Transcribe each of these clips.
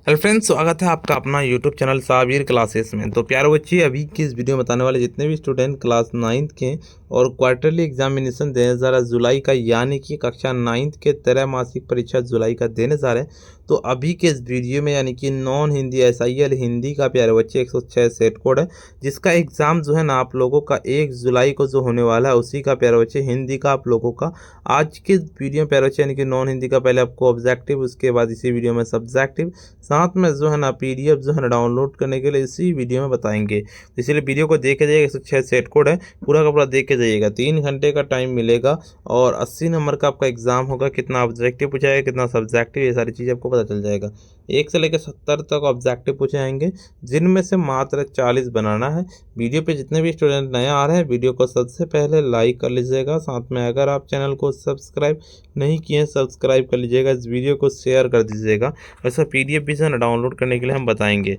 Hello friends, स्वागत है आपका अपना यूट्यूब चैनल साबिर क्लासेस में। तो प्यारे बच्चे, अभी की इस वीडियो में बताने वाले जितने भी स्टूडेंट क्लास 9th के और क्वार्टरली एग्जामिनेशन देने जा रहे हैं जुलाई का, यानी कि कक्षा 9th के त्रैमासिक परीक्षा जुलाई का देने जा रहे हैं, तो अभी के इस वीडियो में यानी कि नॉन हिंदी SIL हिंदी का प्यारे बच्चे 106 सेट कोड है, जिसका एग्ज़ाम जो है ना आप लोगों का 1 जुलाई को जो होने वाला है, उसी का प्यारे बच्चे हिंदी का आप लोगों का आज के वीडियो में प्यारे बच्चे यानी कि नॉन हिंदी का पहले आपको ऑब्जेक्टिव, उसके बाद इसी वीडियो में सब्जेक्टिव, साथ में जो है ना PDF जो है ना डाउनलोड करने के लिए इसी वीडियो में बताएंगे। तो इसलिए वीडियो को देख के जाइएगा। 106 सेट कोड है, पूरा का पूरा देख के जाइएगा। 3 घंटे का टाइम मिलेगा और 80 नंबर का आपका एग्जाम होगा। कितना ऑब्जेक्टिव पूछा जाएगा, कितना सब्जेक्टिव, ये सारी चीज़ आपको पता चल जाएगा। 1 से लेकर 70 तक ऑब्जेक्टिव पूछे जाएंगे, जिनमें से मात्र 40 बनाना है। वीडियो पे जितने भी स्टूडेंट नए आ रहे हैं, वीडियो को सबसे पहले लाइक कर लीजिएगा। साथ में अगर आप चैनल को सब्सक्राइब नहीं किए, सब्सक्राइब कर लीजिएगा। इस वीडियो को शेयर कर दीजिएगा। ऐसा PDF भी से डाउनलोड करने के लिए हम बताएंगे।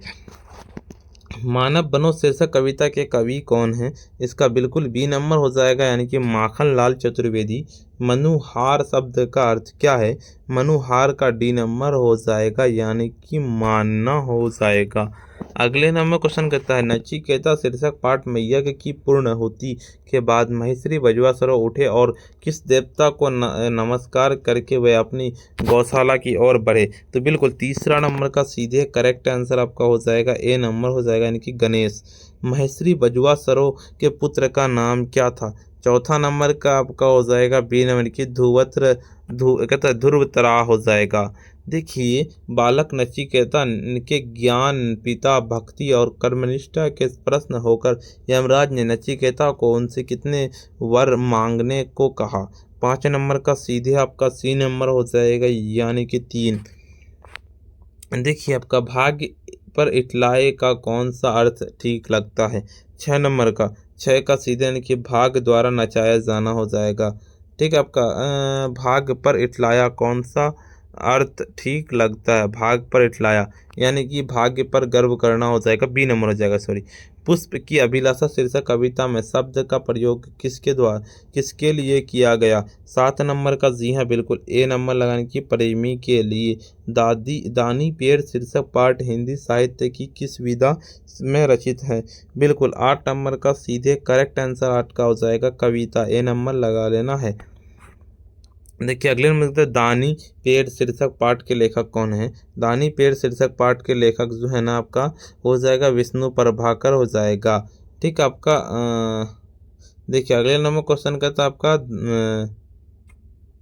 मानव बनो शीर्षक कविता के कवि कौन है? इसका बिल्कुल B नंबर हो जाएगा, यानी कि माखन लाल चतुर्वेदी। मनुहार शब्द का अर्थ क्या है? मनुहार का D नंबर हो जाएगा, यानी कि मानना हो जाएगा। अगले नंबर क्वेश्चन कहता है, नचिकेता शीर्षक पाठ मैया की पूर्ण होती के बाद महेश्वरी बजवा सरो उठे और किस देवता को नमस्कार करके वे अपनी गौशाला की ओर बढ़े? तो बिल्कुल तीसरा नंबर का सीधे करेक्ट आंसर आपका हो जाएगा, A नंबर हो जाएगा, यानी कि गणेश। महेश्वरी बजवा सरो के पुत्र का नाम क्या था? चौथा नंबर का आपका हो जाएगा B नंबर की कहता है ध्रुवतरा हो जाएगा। देखिए, बालक नचिकेता के ज्ञान, पिता भक्ति और कर्मनिष्ठा के प्रश्न होकर यमराज ने नचिकेता को उनसे कितने वर मांगने को कहा? 5 नंबर का सीधे आपका C नंबर हो जाएगा, यानी कि 3। देखिए, आपका भाग्य पर इटलाए का कौन सा अर्थ ठीक लगता है? 6 नंबर का 6 का सीधे यानी कि भाग्य द्वारा नचाया जाना हो जाएगा। ठीक है, आपका भाग्य पर इटलाया कौन सा अर्थ ठीक लगता है? भाग्य पर इटलाया यानी कि भाग्य पर गर्व करना हो जाएगा, B नंबर हो जाएगा, सॉरी। पुष्प की अभिलाषा शीर्षक कविता में शब्द का प्रयोग किसके लिए किया गया? 7 नंबर का जी हाँ बिल्कुल A नंबर लगाने की प्रेमी के लिए। दानी पेड़ शीर्षक पाठ हिंदी साहित्य की किस विधा में रचित है? बिल्कुल 8 नंबर का सीधे करेक्ट आंसर 8 का हो जाएगा, कविता, A नंबर लगा लेना है। देखिए, अगले नंबर दानी पेड़ शीर्षक पाठ के लेखक कौन है? दानी पेड़ शीर्षक पाठ के लेखक जो है ना आपका हो जाएगा विष्णु प्रभाकर हो जाएगा। ठीक, आपका देखिए अगले नंबर क्वेश्चन का तो आपका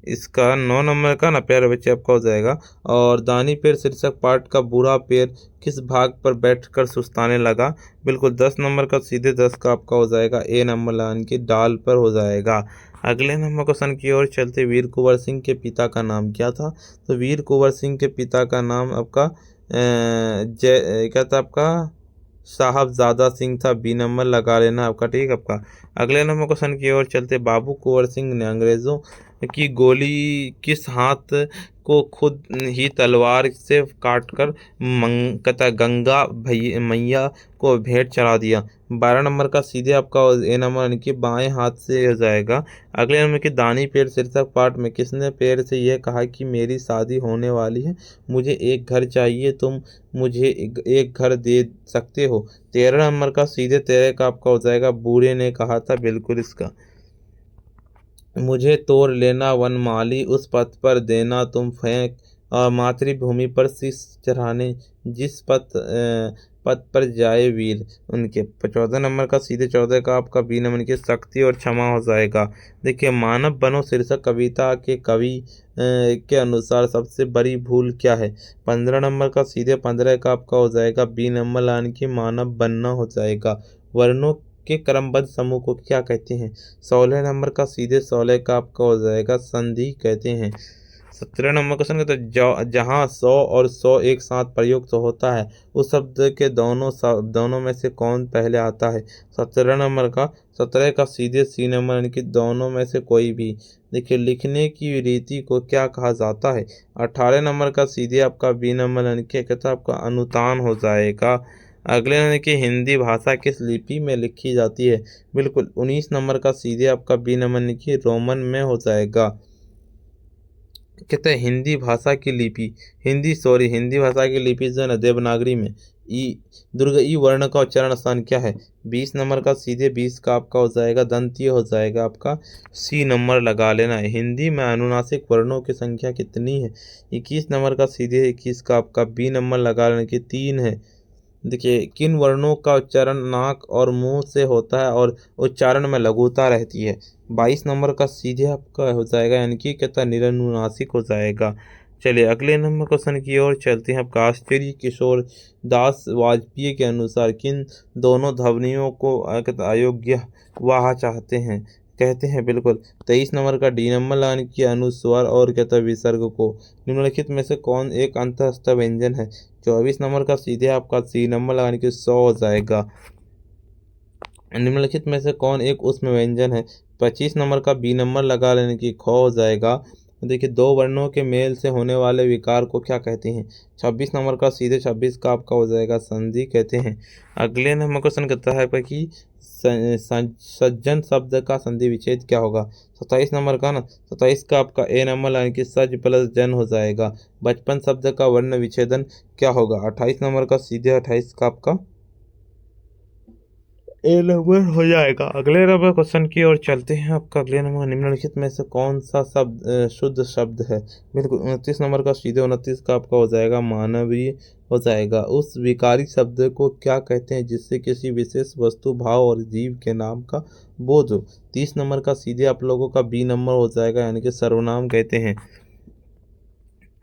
इसका 9 नंबर का ना प्यारे बच्चे आपका हो जाएगा। और दानी पेड़ शीर्षक पाठ का बुरा पेड़ किस भाग पर बैठकर सुस्ताने लगा? बिल्कुल 10 नंबर का सीधे 10 का आपका हो जाएगा, A नंबर लगाने की डाल पर हो जाएगा। अगले नंबर क्वेश्चन की ओर चलते, वीर कुंवर सिंह के पिता का नाम क्या था? तो वीर कुंवर सिंह के पिता का नाम आपका क्या था आपका? साहबजादा सिंह था, B नंबर लगा लेना आपका। ठीक है आपका। अगले नंबर क्वेश्चन की ओर चलते, बाबू कुंवर सिंह ने अंग्रेजों की गोली किस हाथ को खुद ही तलवार से काटकर कहता गंगा मैया को भेंट चढ़ा दिया? 12 नंबर का सीधे आपका A नंबर यानी कि बाएं हाथ से हो जाएगा। अगले नंबर की दानी पेड़ शीर्षक पाठ में किसने पेड़ से यह कहा कि मेरी शादी होने वाली है, मुझे एक घर चाहिए, तुम मुझे एक घर दे सकते हो? 13 नंबर का सीधे 13 का आपका हो जाएगा, बूढ़े ने कहा था, बिल्कुल इसका। मुझे तोड़ लेना वनमाली, उस पथ पर देना तुम फेंक, और मातृभूमि पर शीश चढ़ाने जिस पथ पर जाए वीर उनके। 14 नंबर का सीधे 14 का आपका B नंबर की शक्ति और क्षमा हो जाएगा। देखिए, मानव बनो शीर्षक कविता के कवि के अनुसार सबसे बड़ी भूल क्या है? 15 नंबर का सीधे 15 का आपका हो जाएगा, B नंबर लाने की मानव बनना हो जाएगा। वर्णों के क्रमबद्ध समूह को क्या कहते हैं? 16 नंबर का सीधे 16 का आपका हो जाएगा, संधि कहते हैं। 17 नंबर क्वेश्चन का तो जहाँ 100 और 100 एक साथ प्रयुक्त होता है, उस शब्द के दोनों में से कौन पहले आता है? 17 नंबर का 17 का सीधे C नंबर यानी कि दोनों में से कोई भी। देखिए, लिखने की रीति को क्या कहा जाता है? 18 नंबर का सीधे आपका B नंबर यानी कि कहता है आपका अनुतान हो जाएगा। अगले यानी कि हिंदी भाषा किस लिपि में लिखी जाती है? बिल्कुल 19 नंबर का सीधे आपका B नंबर यानी कि रोमन में हो जाएगा। कहते हैं हिंदी भाषा की लिपि जो है ना देवनागरी में ई दुर्ग ई वर्ण का उच्चारण स्थान क्या है? 20 नंबर का सीधे 20 का आपका हो जाएगा दंतीय हो जाएगा आपका सी नंबर लगा लेना है। हिंदी में अनुनासिक वर्णों की संख्या कितनी है? 21 नंबर का सीधे 21 का आपका बी नंबर लगा लेने की 3 है। देखिए किन वर्णों का उच्चारण नाक और मुंह से होता है और उच्चारण में लघुता रहती है? 22 नंबर का सीधे आपका हो जाएगा यानी कि कहता निरनुनासिक हो जाएगा। चलिए अगले नंबर क्वेश्चन की ओर चलते हैं। आपका आश्चर्य किशोर दास वाजपेयी के अनुसार किन दोनों ध्वनियों को कहता अयोग्य वाह चाहते हैं कहते हैं? बिल्कुल 23 नंबर का डी नंबर लगाने की अनुस्वर और कहता विसर्ग को निम्नलिखित में से कौन एक अंतःस्थ व्यंजन है? 24 नंबर का सीधे आपका सी नंबर लगाने की 100 हो जाएगा। निम्नलिखित में से कौन एक उसमें व्यंजन है? 25 नंबर का बी नंबर लगा लेने की ख हो जाएगा। देखिए दो वर्णों के मेल से होने वाले विकार को क्या कहते हैं? 26 नंबर का सीधे 26 का आपका हो जाएगा संधि कहते हैं। अगले नंबर क्वेश्चन कहता है कि सज्जन शब्द का संधि विच्छेद क्या होगा? 27 नंबर का ना 27 का आपका ए नंबर लाने की सज प्लस जन हो जाएगा। बचपन शब्द का वर्ण विच्छेदन क्या होगा? 28 नंबर का सीधे 28 का आपका ए नंबर हो जाएगा। अगले नंबर क्वेश्चन की ओर चलते हैं। आपका अगले नंबर निम्नलिखित में से कौन सा शब्द शुद्ध शब्द है? बिल्कुल 29 नंबर का सीधे 29 का आपका हो जाएगा मानवीय हो जाएगा। उस विकारी शब्द को क्या कहते हैं जिससे किसी विशेष वस्तु भाव और जीव के नाम का बोध हो? 30 नंबर का सीधे आप लोगों का बी नंबर हो जाएगा यानी कि सर्वनाम कहते हैं।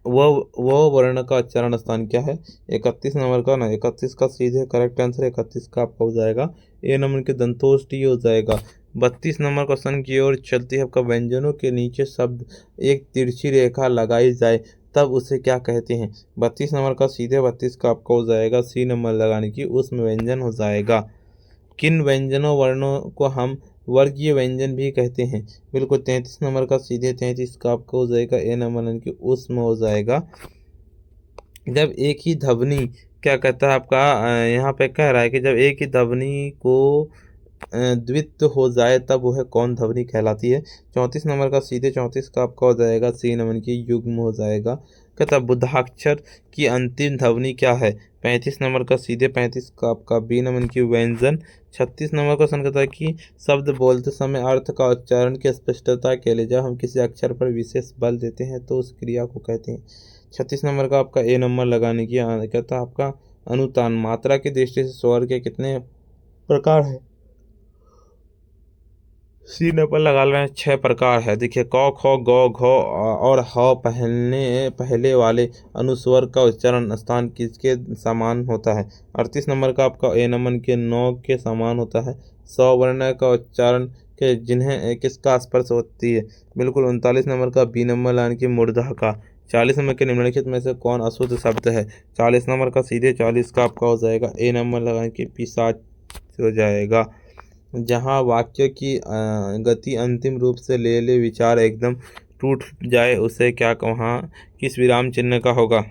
वह वर्ण का उच्चारण स्थान क्या है? 31 नंबर का ना 31 का सीधे करेक्ट आंसर 31 का आपका हो जाएगा ए नंबर के दंतोष्टी हो जाएगा। 32 नंबर क्वेश्चन की ओर चलती है। आपका व्यंजनों के नीचे शब्द एक तिरछी रेखा लगाई जाए तब उसे क्या कहते हैं? 32 नंबर का सीधे 32 का आपका हो जाएगा सी नंबर लगाने की उसमें व्यंजन हो जाएगा। किन व्यंजनों वर्णों को हम वर्गीय व्यंजन भी कहते हैं? बिल्कुल 33 नंबर का सीधे 33 का आपका हो जाएगा ए नंबर यानी कि उसमें हो जाएगा। जब एक ही ध्वनि क्या कहता है आपका यहाँ पे कह रहा है कि जब एक ही ध्वनि को द्वित्व हो जाए तब वह कौन ध्वनि कहलाती है? 34 नंबर का सीधे 34 का आपका हो जाएगा सी नंबर की युग्म हो जाएगा। कहता बुधाक्षर की अंतिम ध्वनि क्या है? 35 नंबर का सीधे 35 का आपका बी नंबर की व्यंजन। 36 नंबर का क्वेश्चन कहता है कि शब्द बोलते समय अर्थ का उच्चारण की स्पष्टता के लिए जब हम किसी अक्षर पर विशेष बल देते हैं तो उस क्रिया को कहते हैं? 36 नंबर का आपका ए नंबर लगाने की कहता है आपका अनुतान। मात्रा की दृष्टि से स्वर के कितने प्रकार है? सी नंबर लगा लेना 6 प्रकार है। देखिए क ख ग घ और ह पहले वाले अनुस्वर का उच्चारण स्थान किसके समान होता है? 38 नंबर का आपका ए नंबर के 9 के समान होता है। स्वर्ण का उच्चारण के जिन्हें किसका स्पर्श होती है? बिल्कुल 39 नंबर का बी नंबर लाइन की मूर्धा का। 40 नंबर के निम्नलिखित में से कौन अशुद्ध शब्द है? 40 नंबर का सीधे 40 का आपका हो जाएगा ए नंबर लगाने की पिशाच हो जाएगा। जहाँ वाक्य की गति अंतिम रूप से ले विचार एकदम टूट जाए उसे क्या वहाँ किस विराम चिन्ह का होगा?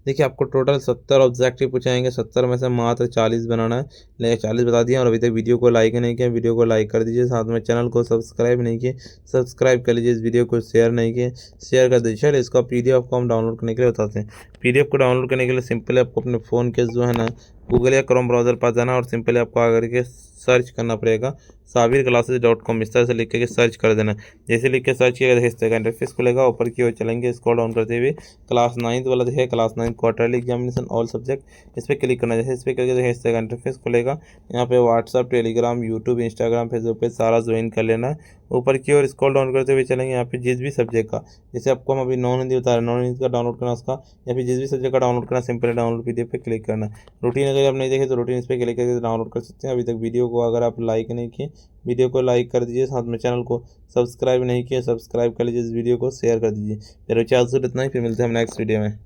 देखिए आपको टोटल 70 ऑब्जेक्टिव पूछाएंगे। 70 में से मात्र 40 बनाना है। लेकिन 40 बता दिया और अभी तक वीडियो को लाइक नहीं किया वीडियो को लाइक कर दीजिए। साथ में चैनल को सब्सक्राइब नहीं किए सब्सक्राइब कर लीजिए। इस वीडियो को शेयर नहीं किए शेयर कर दीजिए। चलिए इसका PDF को हम डाउनलोड करने के लिए बताते हैं। PDF को डाउनलोड करने के लिए सिंपली आपको अपने फ़ोन के जो है ना गूगल या क्रोम ब्राउज़र पर जाना और सिंपली आपको आकर के सर्च करना पड़ेगा sabirclasses.com। इस तरह से लिख के सर्च कर देना। जैसे लिख के सर्च किया इस तरह का इंटरफेस खुलेगा। ऊपर की ओर चलेंगे स्क्रॉल डाउन करते हुए क्लास 9th वाला देखिए class 9 quarterly examination all subject इस पर क्लिक करना। जैसे इस पर करके देखिए इस तरह का इंटरफेस खुलेगा। यहाँ पे WhatsApp Telegram YouTube Instagram Facebook पे सारा ज्वाइन कर लेना है। ऊपर की ओर स्क्रॉल डाउन करते हुए चलेंगे। यहाँ पे जिस भी सब्जेक्ट का जैसे आपको हम अभी नॉन हिंदी बता रहे हैं नॉन हिंदी का डाउनलोड करना उसका या फिर जिस भी सब्जेक्ट का डाउनलोड करना सिंपली डाउनलोड PDF पे क्लिक करना। रूटीन अगर आप नहीं देखे तो रूटीन इस पर क्लिक करके डाउनलोड कर सकते हैं। अभी तक वीडियो को अगर आप लाइक नहीं किए वीडियो को लाइक कर दीजिए। साथ में चैनल को सब्सक्राइब नहीं किए सब्सक्राइब कर लीजिए। इस वीडियो को शेयर कर दीजिए। मेरे चार्ज इतना ही फिर मिलते हैं हम नेक्स्ट वीडियो में।